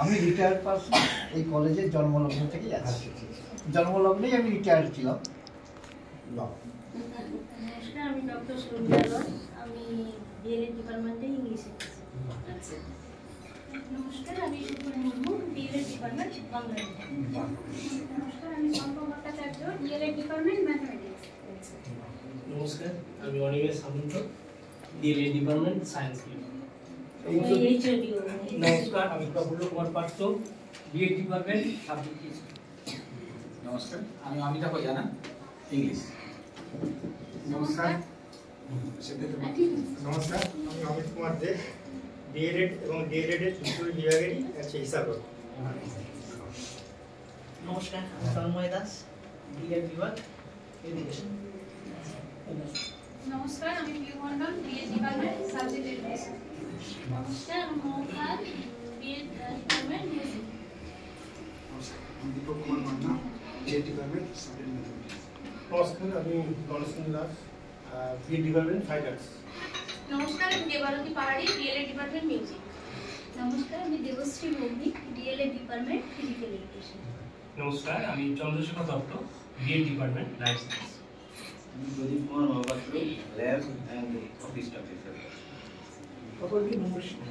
আমি retired person, এই কলেজের জন্মলগ্ন থেকেই আছি। জন্মলগ্নেই আমি রিটায়ার্ড ছিলাম। নমস্কার, আমি ডক্টর সুরঞ্জা রয়, আমি ডিএলএড ডিপার্টমেন্টে ইংলিশে। আচ্ছা, নমস্কার, আমি সুপুর মুর্মু, ডিএলএড ডিপার্টমেন্ট বাংলা। নমস্কার, আমি Shankar Bhattacharya, D El Ed department mathematics. নমস্কার, আমি Animesh Samanta, D El Ed department science. নমস্কার, আমি প্রফুল্ল কুমার পাত্র, ডিএড ডিপার্টমেন্ট সাবজেক্ট হিস্ট্রি। নমস্কার, আমি অমিতাভ জানা, ইংলিশ। নমস্কার, নমস্কার, আমি অমিত কুমার দে, ডিএলএড এবং ডিএলএড এর দুটো বিভাগেরই আছে হিসাব। নমস্কার, আমি তন্ময় দাস, ডিএড বিভাগ এডুকেশন। নমস্কার, আমি Piu Mondal, D El Ed department subject education. নমস্কার, আমি মৌখা, ডিএলএড ডিপার্টমেন্ট মিউজিক। নমস্কার, আমি Deepak Kumar Manna, D Ed department subject mathematics. নমস্কার, আমি Ganeshchandra Das, D Ed department fine arts. নমস্কার, আমি Debarati Pahari, D El Ed department music. নমস্কার, আমি Debashree Bhowmik, D El Ed department physical education. নমস্কার, আমি চন্দ্রশেখর দত্ত, ডিএড ডিপার্টমেন্ট লাইফ সায়েন্স। আমি Pradip Kumar Mahapatra, lab and office staff. সকলকে নমস্কার।